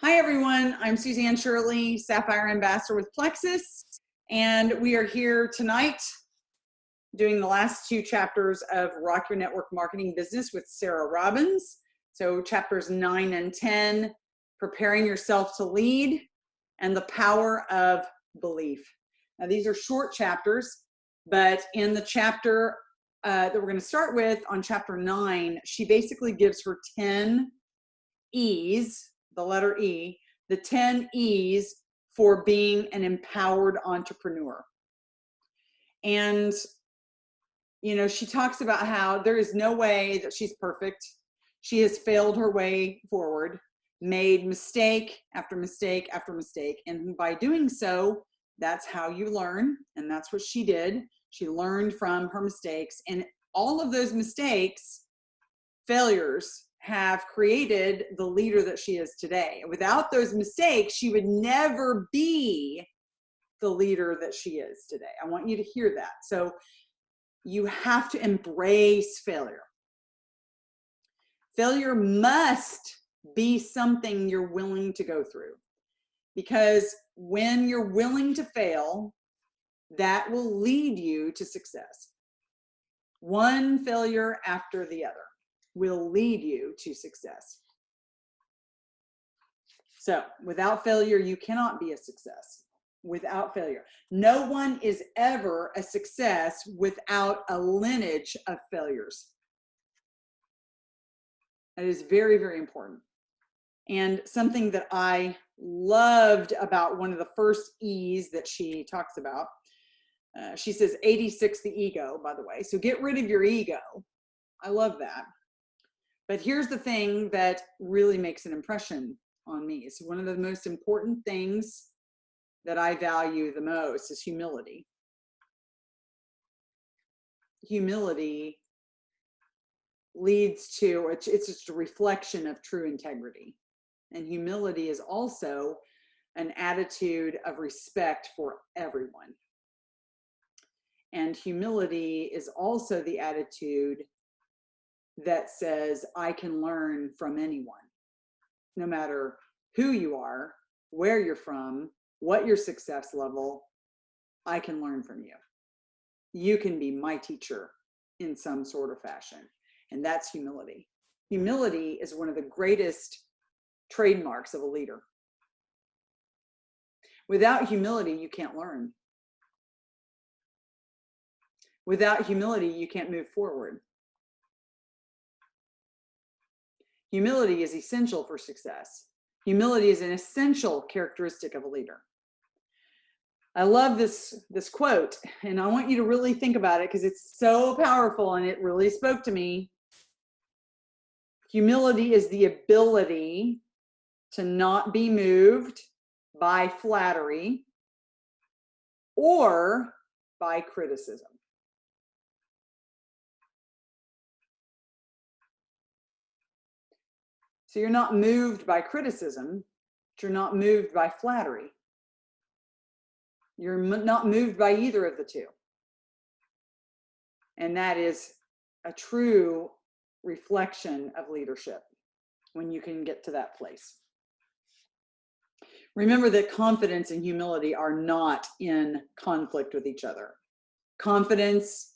Hi, everyone. I'm Suzanne Shirley, Sapphire Ambassador with Plexus, and we are here tonight doing the last two chapters of Rock Your Network Marketing Business with Sarah Robbins. So chapters 9 and 10, preparing yourself to lead and the power of belief. Now, these are short chapters, but in the chapter that we're going to start with on chapter 9, she basically gives her 10 E's, the letter E, the 10 E's for being an empowered entrepreneur. And, you know, she talks about how there is no way that she's perfect. She has failed her way forward, made mistake after mistake after mistake. And by doing so, that's how you learn. And that's what she did. She learned from her mistakes. And all of those mistakes, failures, have created the leader that she is today. Without those mistakes, she would never be the leader that she is today. I want you to hear that. So you have to embrace failure. Failure must be something you're willing to go through, because when you're willing to fail, that will lead you to success. One failure after the other will lead you to success. So without failure, you cannot be a success. Without failure. No one is ever a success without a lineage of failures. That is very, very important. And something that I loved about one of the first E's that she talks about, she says 86 the ego, by the way. So get rid of your ego. I love that. But here's the thing that really makes an impression on me. It's one of the most important things that I value the most is humility. Humility leads to, it's just a reflection of true integrity. And humility is also an attitude of respect for everyone. And humility is also the attitude that says, I can learn from anyone, no matter who you are, where you're from, what your success level, I can learn from you. You can be my teacher in some sort of fashion. And that's humility. Humility is one of the greatest trademarks of a leader. Without humility, you can't learn. Without humility, you can't move forward. Humility is essential for success. Humility is an essential characteristic of a leader. I love this quote, and I want you to really think about it because it's so powerful and it really spoke to me. Humility is the ability to not be moved by flattery or by criticism. So you're not moved by criticism, but you're not moved by flattery. You're not moved by either of the two. And that is a true reflection of leadership when you can get to that place. Remember that confidence and humility are not in conflict with each other. Confidence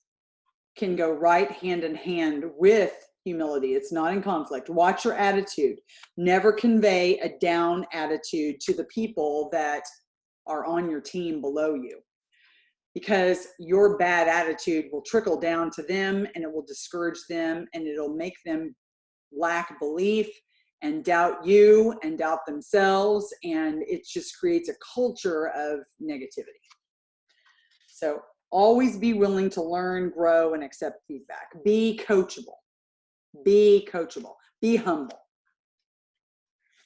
can go right hand in hand with humility. It's not in conflict. Watch your attitude. Never convey a down attitude to the people that are on your team below you, because your bad attitude will trickle down to them and it will discourage them and it'll make them lack belief and doubt you and doubt themselves, and it just creates a culture of negativity. So always be willing to learn, grow, and accept feedback. Be coachable. Be coachable. Be humble.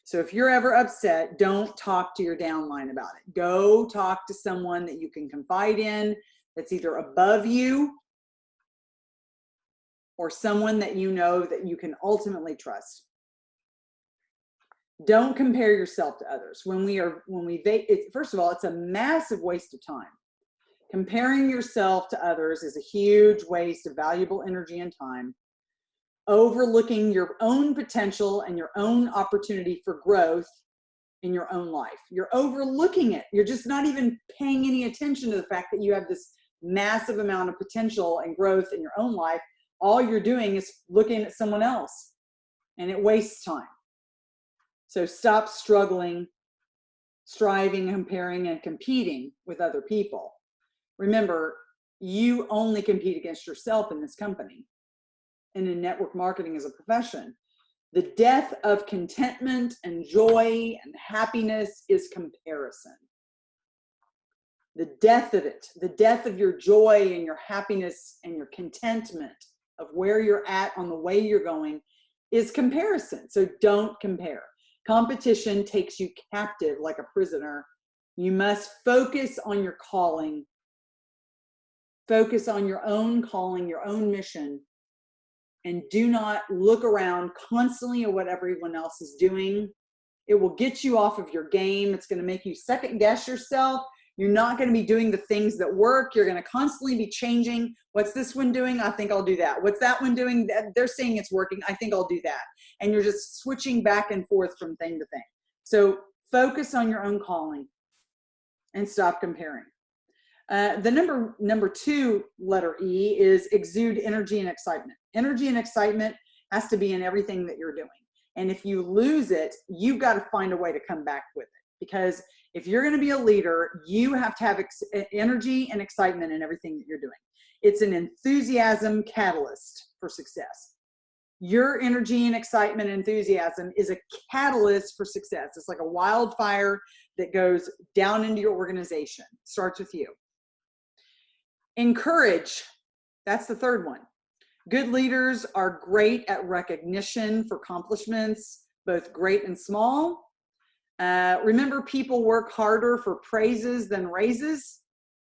So if you're ever upset, don't talk to your downline about it. Go talk to someone that you can confide in, that's either above you or someone that you know that you can ultimately trust. Don't compare yourself to others. First of all, it's a massive waste of time. Comparing yourself to others is a huge waste of valuable energy and time. Overlooking your own potential and your own opportunity for growth in your own life. You're overlooking it. You're just not even paying any attention to the fact that you have this massive amount of potential and growth in your own life. All you're doing is looking at someone else, and it wastes time. So stop struggling, striving, comparing, and competing with other people. Remember, you only compete against yourself in this company and in network marketing as a profession. The death of contentment and joy and happiness is comparison. The death of it, the death of your joy and your happiness and your contentment of where you're at on the way you're going is comparison. So don't compare. Competition takes you captive like a prisoner. You must focus on your calling. Focus on your own calling, your own mission, and do not look around constantly at what everyone else is doing. It will get you off of your game. It's going to make you second guess yourself. You're not going to be doing the things that work. You're going to constantly be changing. What's this one doing? I think I'll do that. What's that one doing? They're saying it's working. I think I'll do that. And you're just switching back and forth from thing to thing. So focus on your own calling and stop comparing. The number 2 letter E is exude energy and excitement. Energy and excitement has to be in everything that you're doing. And if you lose it, you've got to find a way to come back with it. Because if you're going to be a leader, you have to have energy and excitement in everything that you're doing. It's an enthusiasm catalyst for success. Your energy and excitement and enthusiasm is a catalyst for success. It's like a wildfire that goes down into your organization. It starts with you. Encourage. That's the third one. Good leaders are great at recognition for accomplishments, both great and small. Remember, people work harder for praises than raises.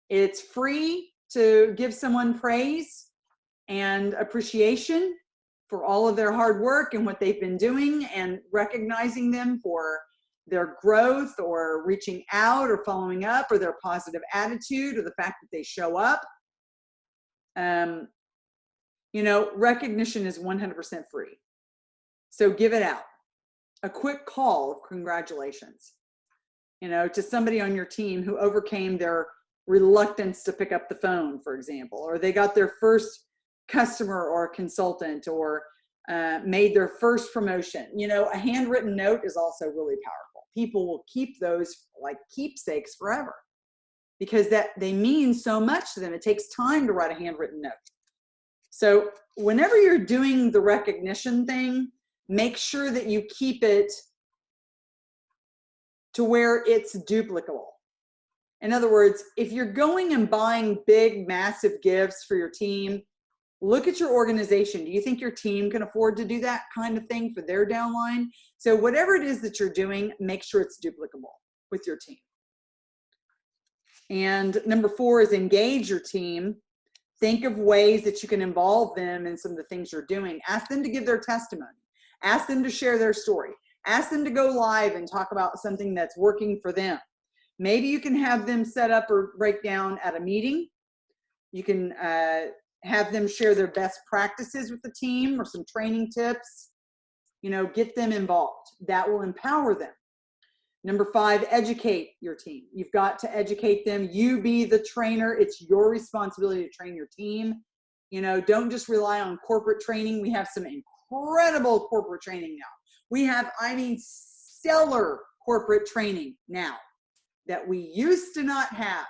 It's free to give someone praise and appreciation for all of their hard work and what they've been doing, and recognizing them for their growth or reaching out or following up or their positive attitude or the fact that they show up. Recognition is 100% free. So give it out. A quick call of congratulations, to somebody on your team who overcame their reluctance to pick up the phone, for example, or they got their first customer or consultant, or made their first promotion. A handwritten note is also really powerful. People will keep those like keepsakes forever because that they mean so much to them. It takes time to write a handwritten note. So whenever you're doing the recognition thing, make sure that you keep it to where it's duplicable. In other words, if you're going and buying big, massive gifts for your team, look at your organization. Do you think your team can afford to do that kind of thing for their downline? So whatever it is that you're doing, make sure it's duplicable with your team. And number 4 is engage your team. Think of ways that you can involve them in some of the things you're doing. Ask them to give their testimony. Ask them to share their story. Ask them to go live and talk about something that's working for them. Maybe you can have them set up or break down at a meeting. You can have them share their best practices with the team or some training tips. Get them involved. That will empower them. Number 5, educate your team. You've got to educate them. You be the trainer. It's your responsibility to train your team. Don't just rely on corporate training. We have some incredible corporate training now. We have, stellar corporate training now that we used to not have.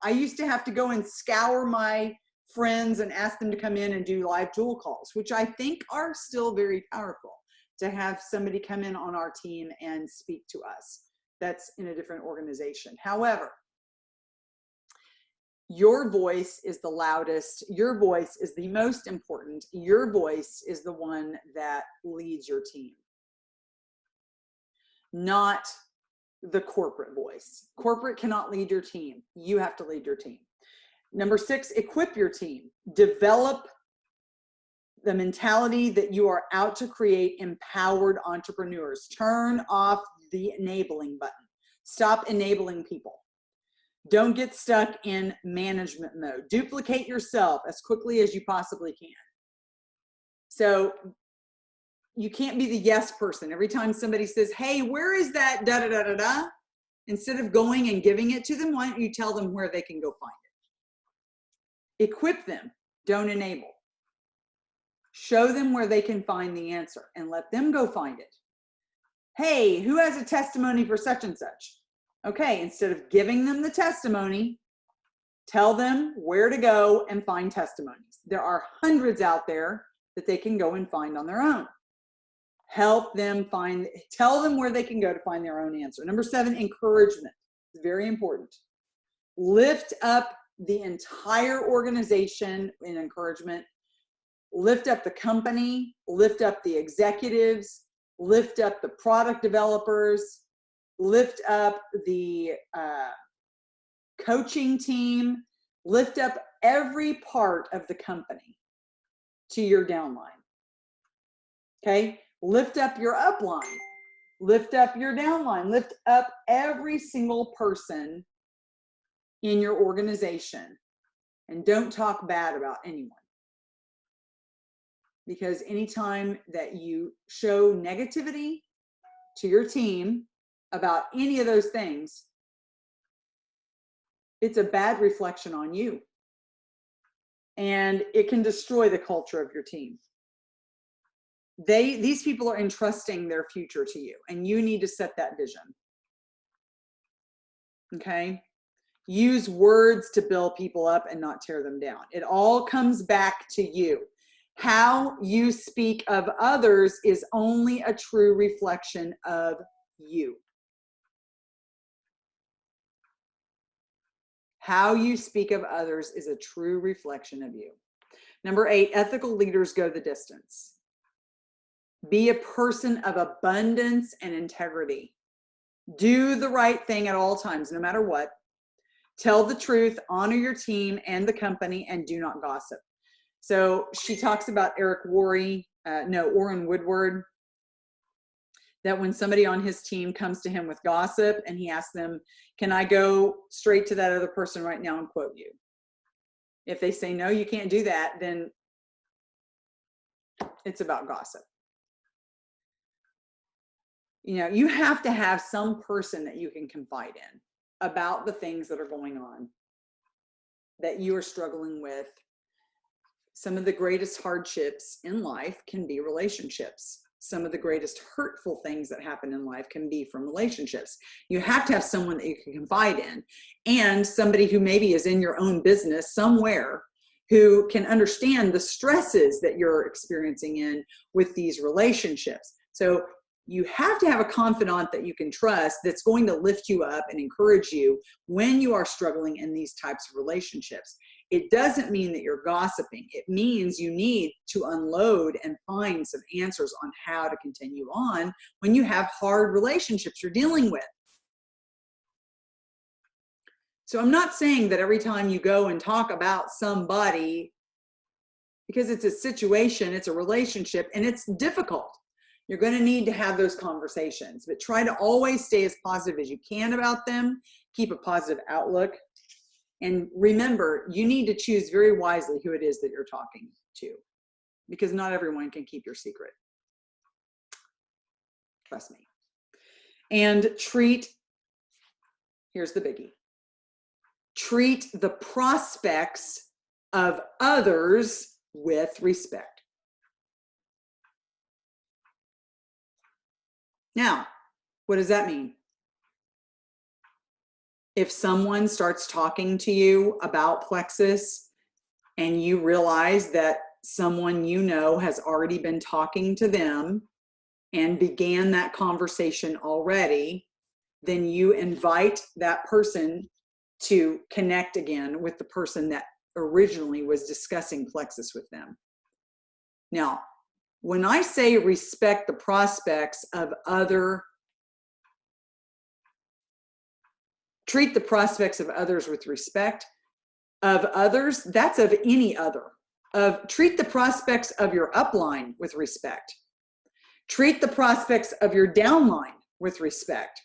I used to have to go and scour my friends and ask them to come in and do live Joule calls, which I think are still very powerful, to have somebody come in on our team and speak to us. That's in a different organization. However, your voice is the loudest. Your voice is the most important. Your voice is the one that leads your team, not the corporate voice. Corporate cannot lead your team. You have to lead your team. Number 6, equip your team. Develop the mentality that you are out to create empowered entrepreneurs. Turn off the enabling button. Stop enabling people. Don't get stuck in management mode. Duplicate yourself as quickly as you possibly can. So you can't be the yes person. Every time somebody says, hey, where is that da da da da da? Instead of going and giving it to them, why don't you tell them where they can go find it? Equip them, don't enable. Show them where they can find the answer and let them go find it. Hey, who has a testimony for such and such? Okay, instead of giving them the testimony, tell them where to go and find testimonies. There are hundreds out there that they can go and find on their own. Help them find, tell them where they can go to find their own answer. Number 7, encouragement. It's very important. Lift up the entire organization in encouragement. Lift up the company, lift up the executives, lift up the product developers, lift up the coaching team, lift up every part of the company to your downline. Okay? Lift up your upline, lift up your downline, lift up every single person in your organization, and don't talk bad about anyone. Because anytime that you show negativity to your team about any of those things, it's a bad reflection on you. And it can destroy the culture of your team. These people are entrusting their future to you, and you need to set that vision. Okay? Use words to build people up and not tear them down. It all comes back to you. How you speak of others is only a true reflection of you. How you speak of others is a true reflection of you. Number 8, ethical leaders go the distance. Be a person of abundance and integrity. Do the right thing at all times, no matter what. Tell the truth, honor your team and the company, and do not gossip. So she talks about Warren Woodward, that when somebody on his team comes to him with gossip and he asks them, can I go straight to that other person right now and quote you? If they say, no, you can't do that, then it's about gossip. You know, you have to have some person that you can confide in about the things that are going on that you are struggling with. Some of the greatest hardships in life can be relationships. Some of the greatest hurtful things that happen in life can be from relationships. You have to have someone that you can confide in, and somebody who maybe is in your own business somewhere who can understand the stresses that you're experiencing with these relationships. So you have to have a confidant that you can trust that's going to lift you up and encourage you when you are struggling in these types of relationships. It doesn't mean that you're gossiping. It means you need to unload and find some answers on how to continue on when you have hard relationships you're dealing with. So I'm not saying that every time you go and talk about somebody, because it's a situation, it's a relationship, and it's difficult. You're going to need to have those conversations, but try to always stay as positive as you can about them. Keep a positive outlook. And remember, you need to choose very wisely who it is that you're talking to, because not everyone can keep your secret. Trust me. And here's the biggie. Treat the prospects of others with respect. Now, what does that mean? If someone starts talking to you about plexus and you realize that someone you know has already been talking to them and began that conversation already, then you invite that person to connect again with the person that originally was discussing plexus with them. Now, when I say respect the prospects of treat the prospects of others with respect, of others, that's of any other. Treat the prospects of your upline with respect. Treat the prospects of your downline with respect.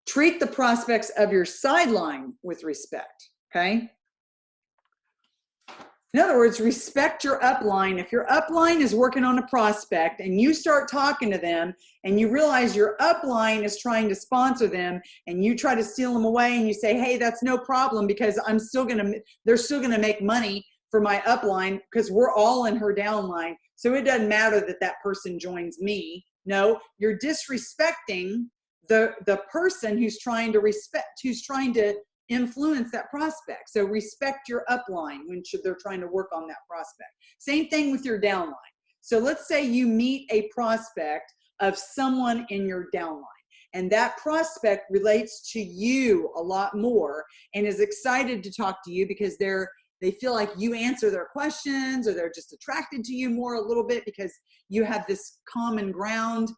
Treat the prospects of your sideline with respect, okay? In other words, respect your upline. If your upline is working on a prospect and you start talking to them and you realize your upline is trying to sponsor them and you try to steal them away and you say, hey, that's no problem because they're still gonna make money for my upline because we're all in her downline. So it doesn't matter that that person joins me. No, you're disrespecting the person who's trying to influence that prospect. So respect your upline when they're trying to work on that prospect. Same thing with your downline. So let's say you meet a prospect of someone in your downline, and that prospect relates to you a lot more and is excited to talk to you because they feel like you answer their questions, or they're just attracted to you more a little bit because you have this common ground.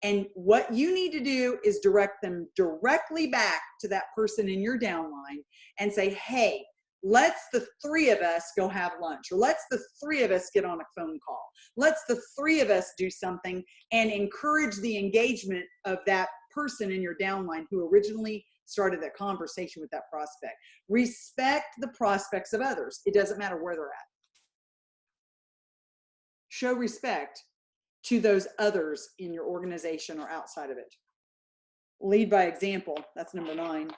And what you need to do is direct them directly back to that person in your downline and say, hey, let's the three of us go have lunch, or let's the three of us get on a phone call. Let's the three of us do something, and encourage the engagement of that person in your downline who originally started that conversation with that prospect. Respect the prospects of others. It doesn't matter where they're at. Show respect to those others in your organization or outside of it. Lead by example. That's number 9.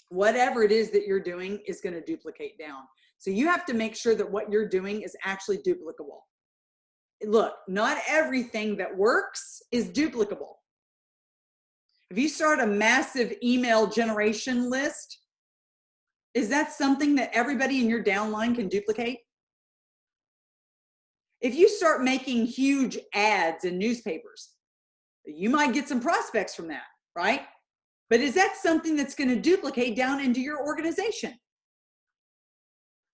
Whatever it is that you're doing is going to duplicate down. So you have to make sure that what you're doing is actually duplicable. Look, not everything that works is duplicable. If you start a massive email generation list, is that something that everybody in your downline can duplicate? If you start making huge ads in newspapers, you might get some prospects from that, right? But is that something that's going to duplicate down into your organization?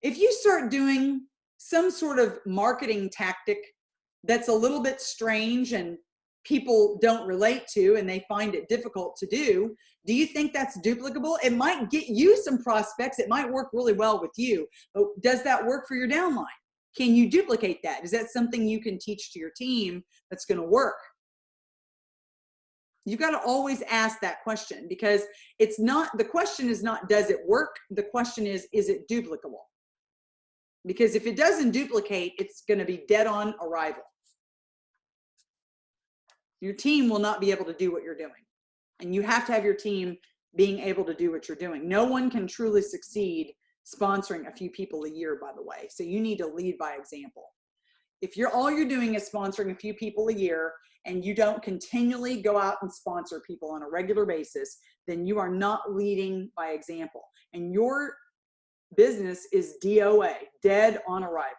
If you start doing some sort of marketing tactic that's a little bit strange and people don't relate to and they find it difficult to do you think that's duplicable? It might get you some prospects. It might work really well with you, but does that work for your downline? Can you duplicate that? Is that something you can teach to your team that's going to work? You got to always ask that question, because the question is not, does it work? The question is it duplicable? Because if it doesn't duplicate, it's going to be dead on arrival. Your team will not be able to do what you're doing. And you have to have your team being able to do what you're doing. No one can truly succeed sponsoring a few people a year, by the way. So you need to lead by example. If all you're doing is sponsoring a few people a year and you don't continually go out and sponsor people on a regular basis, then you are not leading by example. And your business is DOA, dead on arrival.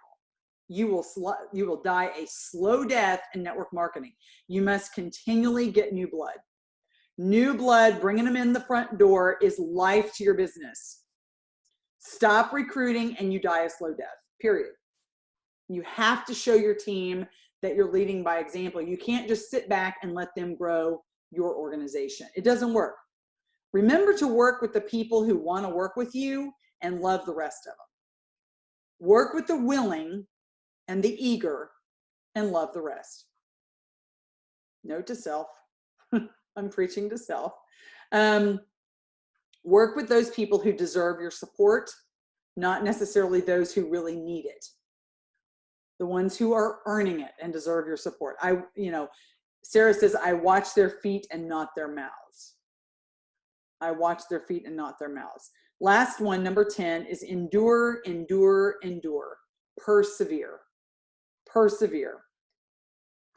You will die a slow death in network marketing. You must continually get new blood. New blood, bringing them in the front door, is life to your business. Stop recruiting and you die a slow death, period. You have to show your team that you're leading by example. You can't just sit back and let them grow your organization. It doesn't work. Remember to work with the people who want to work with you and love the rest of them. Work with the willing and the eager and love the rest. Note to self. I'm preaching to self. Work with those people who deserve your support, not necessarily those who really need it. The ones who are earning it and deserve your support. Sarah says, I watch their feet and not their mouths. I watch their feet and not their mouths. Last one, number 10, is endure, endure, endure. Persevere. Persevere.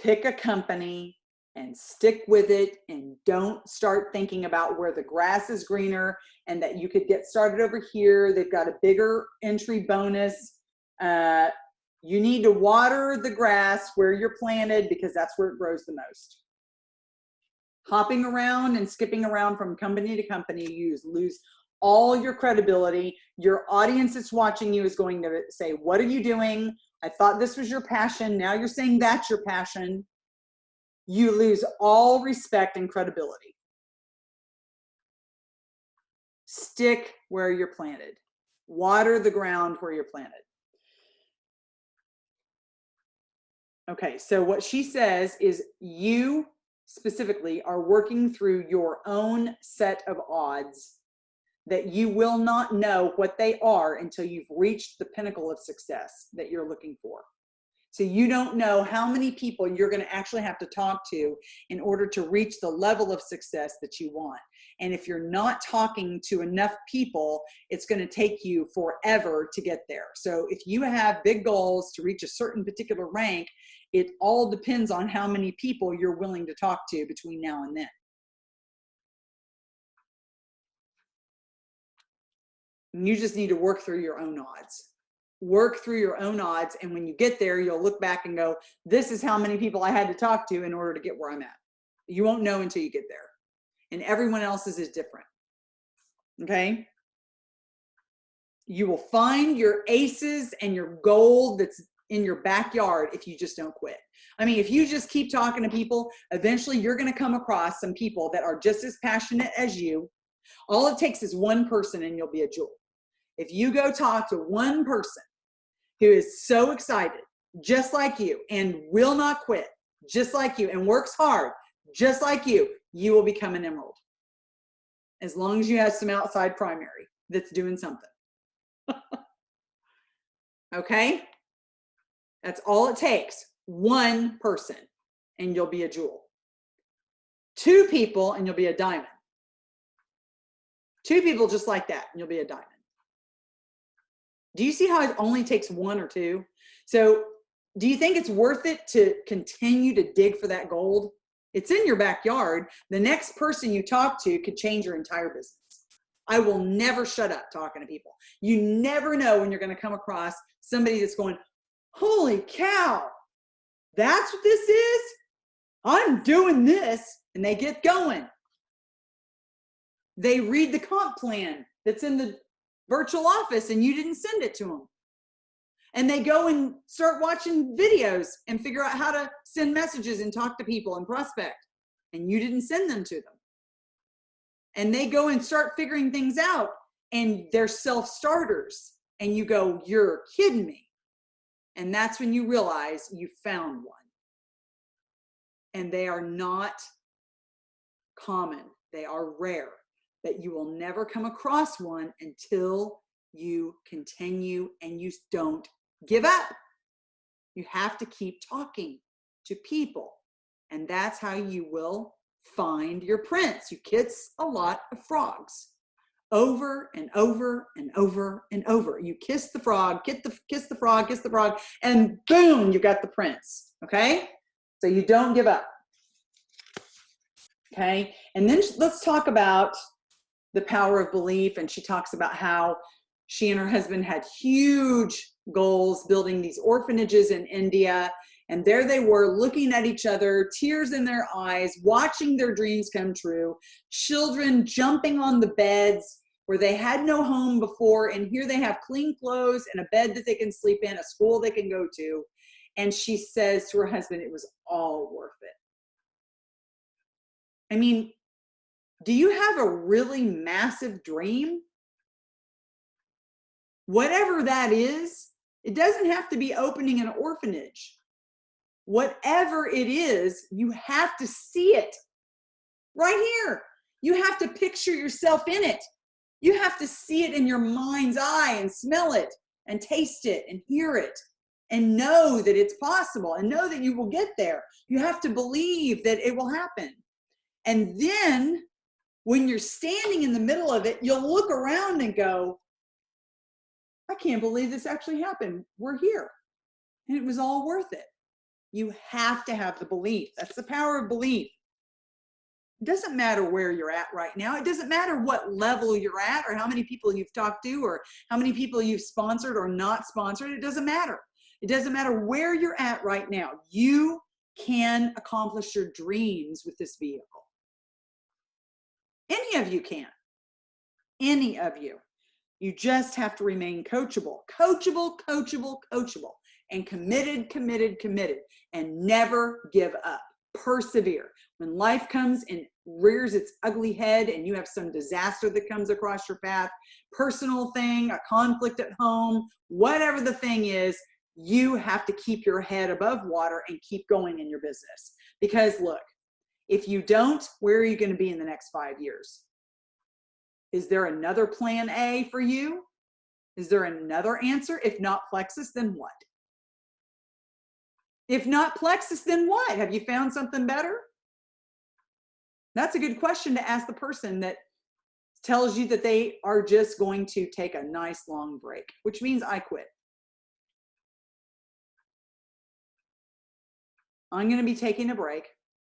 Pick a company and stick with it, and don't start thinking about where the grass is greener and that you could get started over here. They've got a bigger entry bonus. You need to water the grass where you're planted, because that's where it grows the most. Hopping around and skipping around from company to company, you lose all your credibility. Your audience that's watching you is going to say, what are you doing? I thought this was your passion. Now you're saying that's your passion. You lose all respect and credibility. Stick where you're planted. Water the ground where you're planted. Okay, so what she says is you specifically are working through your own set of odds that you will not know what they are until you've reached the pinnacle of success that you're looking for. So you don't know how many people you're going to actually have to talk to in order to reach the level of success that you want. And if you're not talking to enough people, it's going to take you forever to get there. So if you have big goals to reach a certain particular rank, it all depends on how many people you're willing to talk to between now and then. And you just need to work through your own odds. Work through your own odds, and when you get there, you'll look back and go, this is how many people I had to talk to in order to get where I'm at. You won't know until you get there. And everyone else's is different. Okay? You will find your aces and your gold that's in your backyard if you just don't quit. I mean, if you just keep talking to people, eventually you're going to come across some people that are just as passionate as you. All it takes is one person and you'll be a jewel. If you go talk to one person who is so excited, just like you, and will not quit, just like you, and works hard, just like you will become an emerald. As long as you have some outside primary that's doing something. Okay? That's all it takes. One person, and you'll be a jewel. Two people, and you'll be a diamond. Two people just like that, and you'll be a diamond. Do you see how it only takes one or two? So do you think it's worth it to continue to dig for that gold? It's in your backyard. The next person you talk to could change your entire business. I will never shut up talking to people. You never know when you're going to come across somebody that's going, holy cow, that's what this is? I'm doing this. And they get going. They read the comp plan that's in the virtual office and you didn't send it to them. And they go and start watching videos and figure out how to send messages and talk to people and prospect. And you didn't send them to them. And they go and start figuring things out and they're self-starters. And you go, you're kidding me. And that's when you realize you found one. And they are not common. They are rare. That you will never come across one until you continue and you don't give up. You have to keep talking to people. And that's how you will find your prince. You kiss a lot of frogs over and over and over and over. You kiss the frog, kiss the frog, and boom, you got the prince. Okay? So you don't give up. Okay? And then let's talk about the power of belief. And she talks about how she and her husband had huge goals building these orphanages in India. And there they were looking at each other, tears in their eyes, watching their dreams come true, children jumping on the beds where they had no home before. And here they have clean clothes and a bed that they can sleep in, a school they can go to. And she says to her husband, it was all worth it. I mean, do you have a really massive dream? Whatever that is, it doesn't have to be opening an orphanage. Whatever it is, you have to see it right here. You have to picture yourself in it. You have to see it in your mind's eye and smell it and taste it and hear it and know that it's possible and know that you will get there. You have to believe that it will happen. And then when you're standing in the middle of it, you'll look around and go, I can't believe this actually happened. We're here. And it was all worth it. You have to have the belief. That's the power of belief. It doesn't matter where you're at right now. It doesn't matter what level you're at or how many people you've talked to or how many people you've sponsored or not sponsored. It doesn't matter. It doesn't matter where you're at right now. You can accomplish your dreams with this vehicle. Any of you can. Any of you. You just have to remain coachable. Coachable, coachable, coachable. And committed, committed, committed. And never give up. Persevere. When life comes and rears its ugly head and you have some disaster that comes across your path, personal thing, a conflict at home, whatever the thing is, you have to keep your head above water and keep going in your business. Because look, if you don't, where are you going to be in the next 5 years? Is there another plan A for you? Is there another answer? If not Plexus, then what? If not Plexus, then what? Have you found something better? That's a good question to ask the person that tells you that they are just going to take a nice long break, which means I quit. I'm going to be taking a break.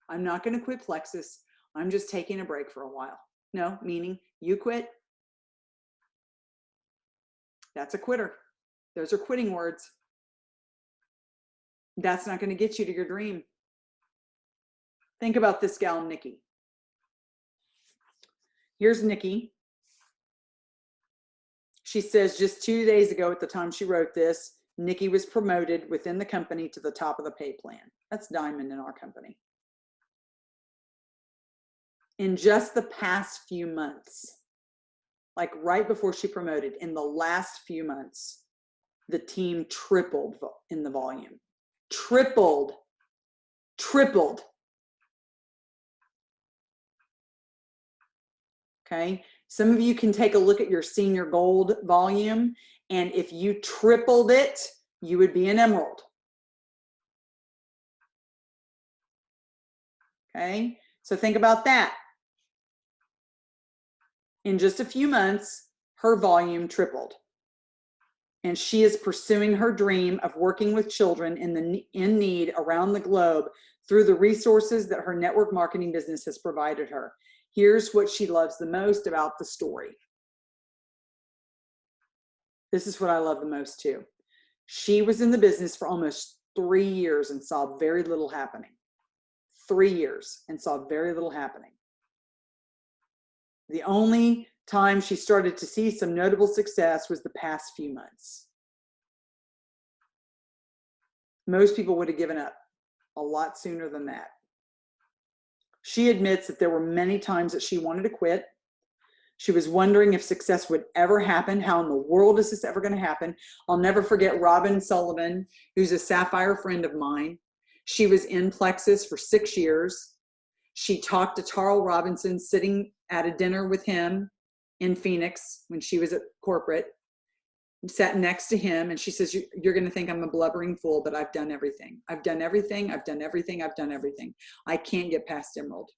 I'm not going to quit Plexus. I'm just taking a break for a while. No, meaning you quit. That's a quitter. Those are quitting words. That's not going to get you to your dream. Think about this gal, Nikki. Here's Nikki. She says just 2 days ago at the time she wrote this, Nikki was promoted within the company to the top of the pay plan. That's diamond in our company. In just the past few months, like right before she promoted, in the last few months, the team tripled in the volume. Tripled. Okay. Some of you can take a look at your senior gold volume, and if you tripled it, you would be an emerald. Okay. So think about that. In just a few months, her volume tripled. And she is pursuing her dream of working with children in need around the globe through the resources that her network marketing business has provided her. Here's what she loves the most about the story. This is what I love the most too. She was in the business for almost 3 years and saw very little happening. 3 years and saw very little happening. The only time she started to see some notable success was the past few months. Most people would have given up a lot sooner than that. She admits that there were many times that she wanted to quit. She was wondering if success would ever happen. How in the world is this ever going to happen? I'll never forget Robin Sullivan, who's a Sapphire friend of mine. She was in Plexus for 6 years. She talked to Tarl Robinson sitting at a dinner with him in Phoenix when she was at corporate, sat next to him, and she says, you're going to think I'm a blubbering fool, but I've done everything. I've done everything. I've done everything. I've done everything. I can't get past Emerald.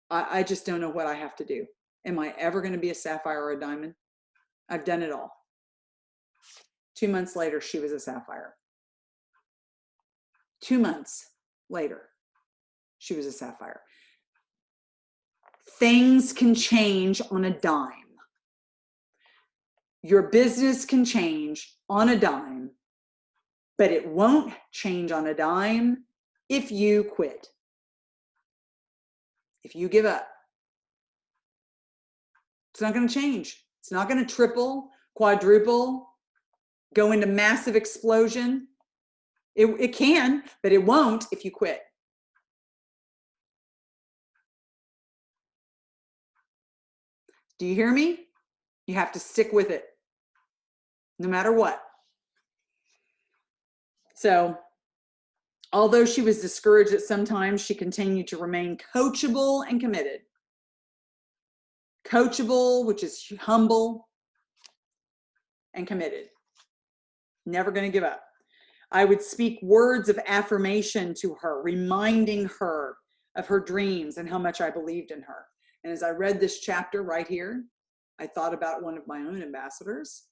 I just don't know what I have to do. Am I ever going to be a sapphire or a diamond? I've done it all. 2 months later, she was a sapphire. 2 months later, she was a sapphire. Things can change on a dime. Your business can change on a dime, but it won't change on a dime if you quit. If you give up. It's not going to change. It's not going to triple, quadruple, go into massive explosion. It can, but it won't if you quit. Do you hear me? You have to stick with it, no matter what. So, although she was discouraged at some times, she continued to remain coachable and committed. Coachable, which is humble, and committed. Never going to give up. I would speak words of affirmation to her, reminding her of her dreams and how much I believed in her. And as I read this chapter right here, I thought about one of my own ambassadors.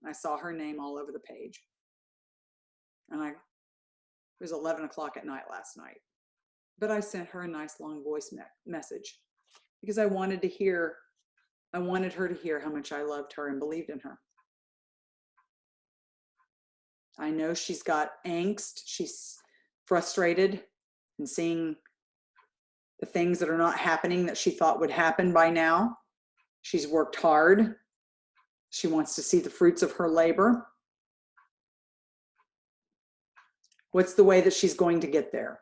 I saw her name all over the page. And it was 11 o'clock at night last night. But I sent her a nice long voice message because I wanted her to hear how much I loved her and believed in her. I know she's got angst. She's frustrated and seeing the things that are not happening that she thought would happen by now. She's worked hard. She wants to see the fruits of her labor. What's the way that she's going to get there?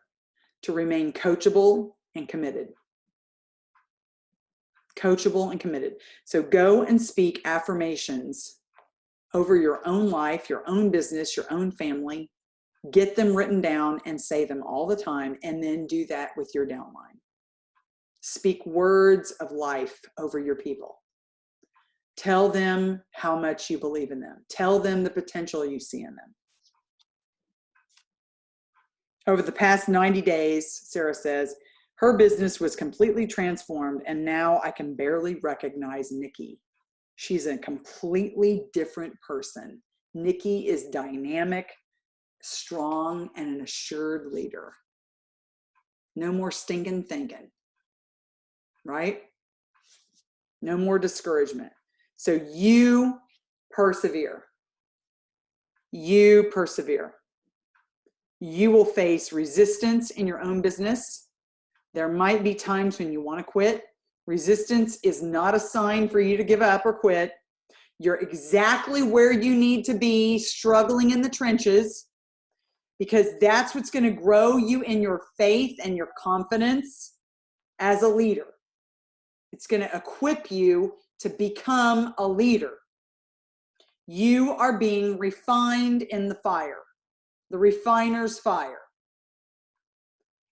To remain coachable and committed. Coachable and committed. So go and speak affirmations over your own life, your own business, your own family. Get them written down and say them all the time, and then do that with your downline. Speak words of life over your people. Tell them how much you believe in them. Tell them the potential you see in them. Over the past 90 days, Sarah says, her business was completely transformed, and now I can barely recognize Nikki. She's a completely different person. Nikki is dynamic, strong, and an assured leader. No more stinking thinking, right? No more discouragement. So you persevere. You persevere. You will face resistance in your own business. There might be times when you want to quit. Resistance is not a sign for you to give up or quit. You're exactly where you need to be, struggling in the trenches, because that's what's going to grow you in your faith and your confidence as a leader. It's going to equip you to become a leader. You are being refined in the fire, the refiner's fire,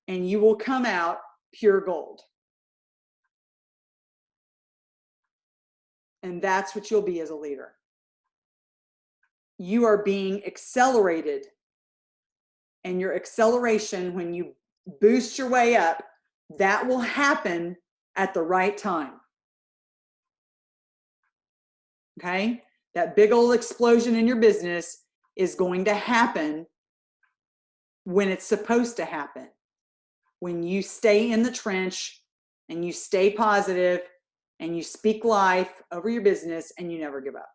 and you will come out pure gold. And that's what you'll be as a leader. You are being accelerated, and your acceleration, when you boost your way up, that will happen at the right time. Okay? That big old explosion in your business is going to happen when it's supposed to happen. When you stay in the trench and you stay positive and you speak life over your business and you never give up.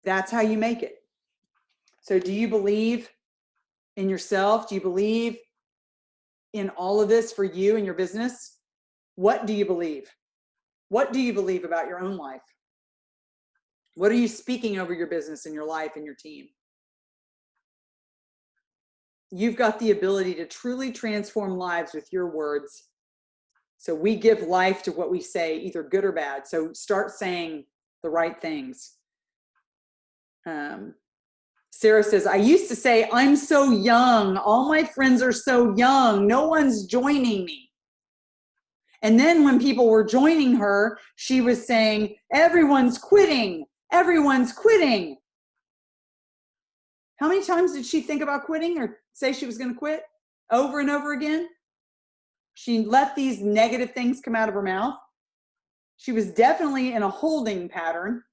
That's how you make it. So do you believe in yourself? Do you believe in all of this for you and your business? What do you believe? What do you believe about your own life? What are you speaking over your business and your life and your team? You've got the ability to truly transform lives with your words. So we give life to what we say, either good or bad. So start saying the right things. Sarah says, I used to say, I'm so young. All my friends are so young. No one's joining me. And then when people were joining her, she was saying, everyone's quitting. Everyone's quitting. How many times did she think about quitting or say she was going to quit? Over and over again. She let these negative things come out of her mouth. She was definitely in a holding pattern.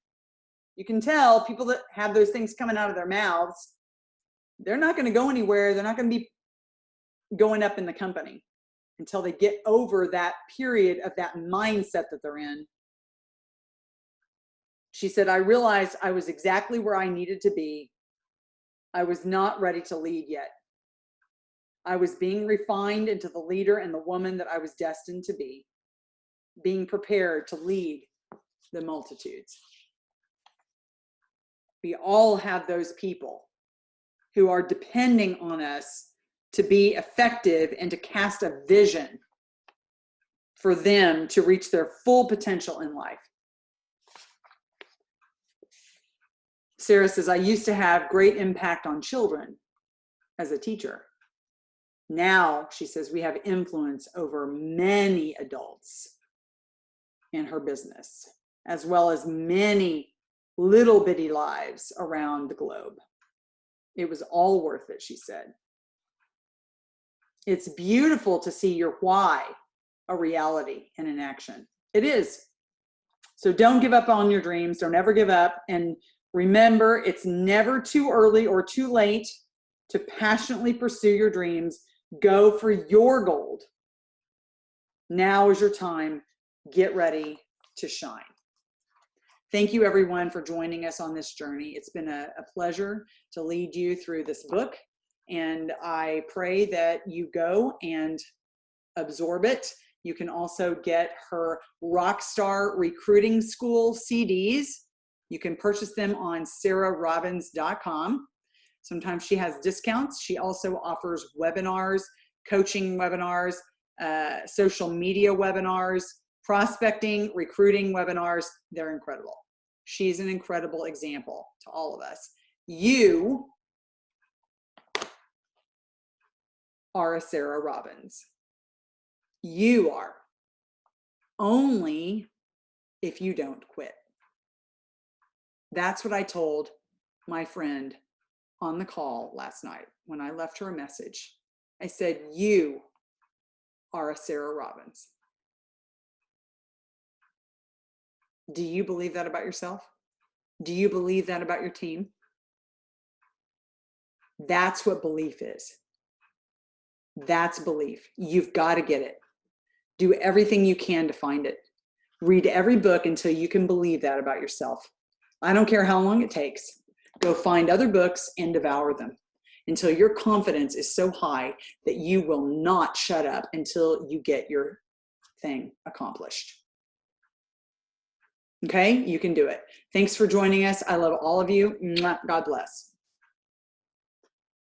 You can tell people that have those things coming out of their mouths, they're not going to go anywhere. They're not going to be going up in the company until they get over that period of that mindset that they're in. She said, I realized I was exactly where I needed to be. I was not ready to lead yet. I was being refined into the leader and the woman that I was destined to be, being prepared to lead the multitudes. We all have those people who are depending on us to be effective and to cast a vision for them to reach their full potential in life. Sarah says, I used to have great impact on children as a teacher. Now, she says, we have influence over many adults in her business, as well as many little bitty lives around the globe. It was all worth it, she said. It's beautiful to see your why a reality and in action. It is. So don't give up on your dreams. Don't ever give up. And remember, it's never too early or too late to passionately pursue your dreams. Go for your gold. Now is your time. Get ready to shine. Thank you, everyone, for joining us on this journey. It's been a pleasure to lead you through this book, and I pray that you go and absorb it. You can also get her Rockstar Recruiting School CDs. You can purchase them on sarahrobbins.com. Sometimes she has discounts. She also offers webinars, coaching webinars, social media webinars, prospecting, recruiting webinars. They're incredible. She's an incredible example to all of us. You are a Sarah Robbins. You are. Only if you don't quit. That's what I told my friend on the call last night when I left her a message. I said, you are a Sarah Robbins. Do you believe that about yourself? Do you believe that about your team? That's what belief is. That's belief. You've got to get it. Do everything you can to find it. Read every book until you can believe that about yourself. I don't care how long it takes. Go find other books and devour them until your confidence is so high that you will not shut up until you get your thing accomplished. Okay, you can do it. Thanks for joining us. I love all of you. God bless.